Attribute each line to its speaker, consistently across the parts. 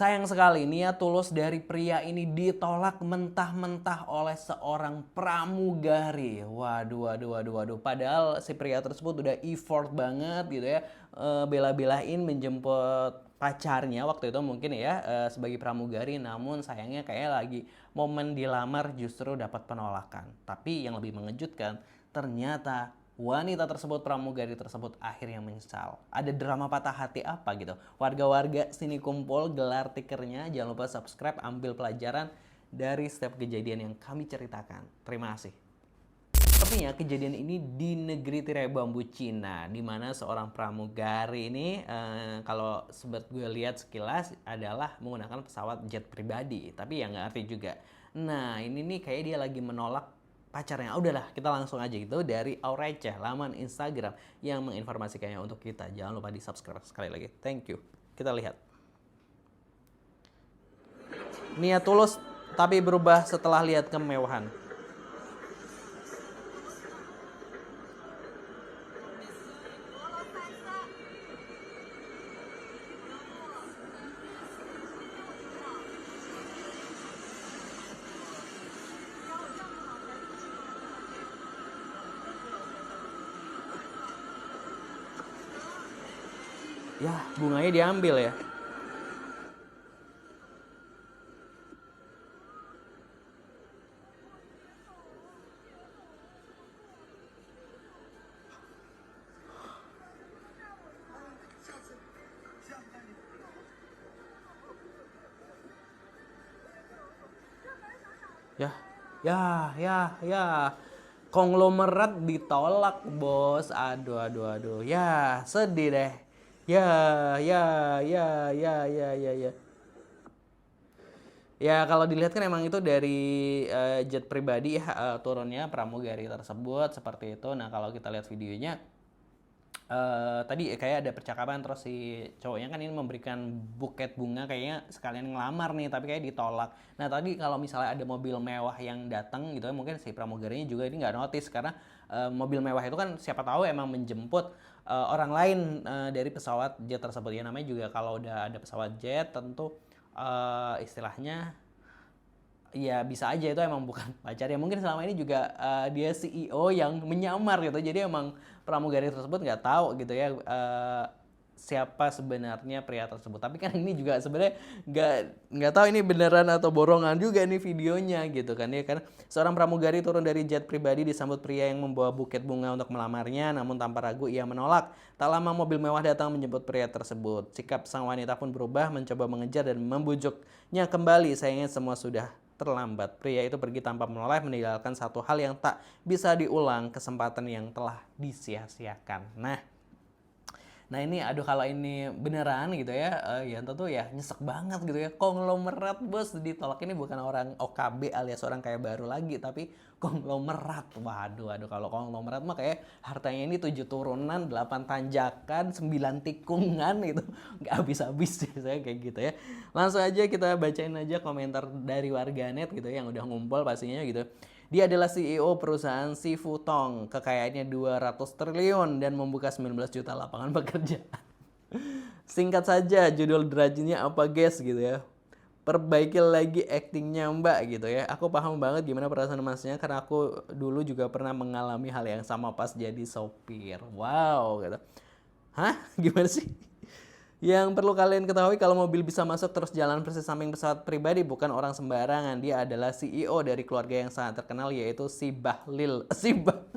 Speaker 1: Sayang sekali niat tulus dari pria ini ditolak mentah-mentah oleh seorang pramugari. Waduh, waduh, waduh, waduh. Padahal si pria tersebut udah effort banget gitu ya, bela-belain menjemput pacarnya waktu itu mungkin ya, sebagai pramugari. Namun sayangnya kayak lagi momen dilamar justru dapat penolakan. Tapi yang lebih mengejutkan, ternyata wanita tersebut, pramugari tersebut akhirnya menyesal. Ada drama patah hati apa gitu? Warga-warga sini kumpul, gelar tikernya. Jangan lupa subscribe, ambil pelajaran dari setiap kejadian yang kami ceritakan. Terima kasih. Tapi ya kejadian ini di negeri tirai bambu Cina, di mana seorang pramugari ini kalau sebet gue lihat sekilas adalah menggunakan pesawat jet pribadi, tapi ya nggak arti juga. Nah ini nih kayak dia lagi menolak pacarnya. Udahlah kita langsung aja gitu dari Aureceh, laman Instagram yang menginformasikannya untuk kita. Jangan lupa di subscribe sekali lagi. Thank you. Kita lihat. Niat tulus tapi berubah setelah lihat kemewahan. Ya, bunganya diambil ya. Ya, ya. Konglomerat ditolak, bos. Aduh, aduh, aduh. Ya, sedih deh. Ya, ya. Ya, kalau dilihat kan emang itu dari jet pribadi ya, turunnya pramugari tersebut seperti itu. Nah, kalau kita lihat videonya, tadi kayak ada percakapan terus si cowoknya kan ini memberikan buket bunga kayaknya sekalian ngelamar nih, tapi kayak ditolak. Nah tadi kalau misalnya ada mobil mewah yang datang gitu ya, mungkin si pramugarinya juga ini nggak notice karena mobil mewah itu kan siapa tahu emang menjemput orang lain dari pesawat jet tersebut ya. Namanya juga kalau udah ada pesawat jet tentu istilahnya ya bisa aja itu emang bukan pacar ya, mungkin selama ini juga dia CEO yang menyamar gitu, jadi emang pramugari tersebut nggak tahu gitu ya siapa sebenarnya pria tersebut. Tapi kan ini juga sebenarnya nggak tahu ini beneran atau borongan juga nih videonya gitu kan ya. Kan seorang pramugari turun dari jet pribadi disambut pria yang membawa buket bunga untuk melamarnya, namun tanpa ragu ia menolak. Tak lama mobil mewah datang menjemput pria tersebut. Sikap sang wanita pun berubah, mencoba mengejar dan membujuknya kembali. Sayangnya semua sudah terlambat. Pria itu pergi tanpa menoleh, meninggalkan satu hal yang tak bisa diulang, kesempatan yang telah disia-siakan. Nah ini aduh kalau ini beneran gitu ya, Yanto tuh ya nyesek banget gitu ya. Konglomerat bos ditolak, ini bukan orang OKB alias orang kaya baru lagi, tapi konglomerat. Waduh, kalau konglomerat mah kayak hartanya ini 7 turunan, 8 tanjakan, 9 tikungan gitu. Nggak habis-habis sih saya kayak gitu ya. Langsung aja kita bacain aja komentar dari warganet gitu ya, yang udah ngumpul pastinya gitu. Dia adalah CEO perusahaan Si Futong, kekayaannya 200 triliun dan membuka 19 juta lapangan pekerjaan. Singkat saja, judul drajinya apa guys gitu ya. Perbaiki lagi actingnya mbak gitu ya. Aku paham banget gimana perasaan masnya karena aku dulu juga pernah mengalami hal yang sama pas jadi sopir. Wow gitu. Hah? Gimana sih? Yang perlu kalian ketahui kalau mobil bisa masuk terus jalan persis samping pesawat pribadi bukan orang sembarangan. Dia adalah CEO dari keluarga yang sangat terkenal yaitu si Bahlil. Si Bahlil.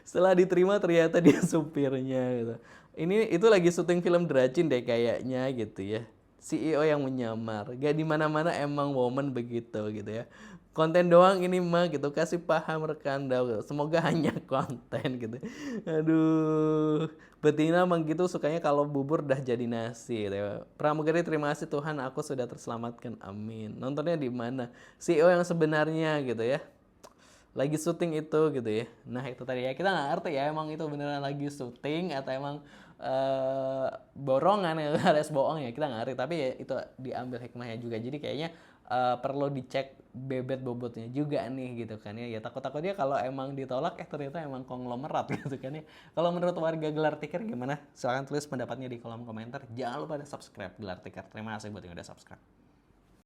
Speaker 1: Setelah diterima ternyata dia supirnya gitu. Ini itu lagi syuting film Dracin deh kayaknya gitu ya. CEO yang menyamar. Gak di mana-mana emang woman begitu gitu ya. Konten doang ini mah gitu, kasih paham rekan gitu. Semoga hanya konten gitu. Aduh, betina emang gitu sukanya kalau bubur dah jadi nasi gitu ya. Pramugari terima kasih Tuhan aku sudah terselamatkan, amin. Nontonnya di mana? CEO yang sebenarnya gitu ya, lagi syuting itu gitu ya. Nah itu tadi ya, kita nggak ngerti ya emang itu beneran lagi syuting atau emang borongan ya alias bohong ya, kita nggak ngerti. Tapi ya itu diambil hikmahnya juga, jadi kayaknya perlu dicek bebet bobotnya juga nih gitu kan ya. Ya takut-takutnya kalau emang ditolak ternyata emang konglomerat gitu kan ya. Kalau menurut warga Gelar Tikar gimana? Silahkan tulis pendapatnya di kolom komentar. Jangan lupa subscribe Gelar Tikar. Terima kasih buat yang udah subscribe.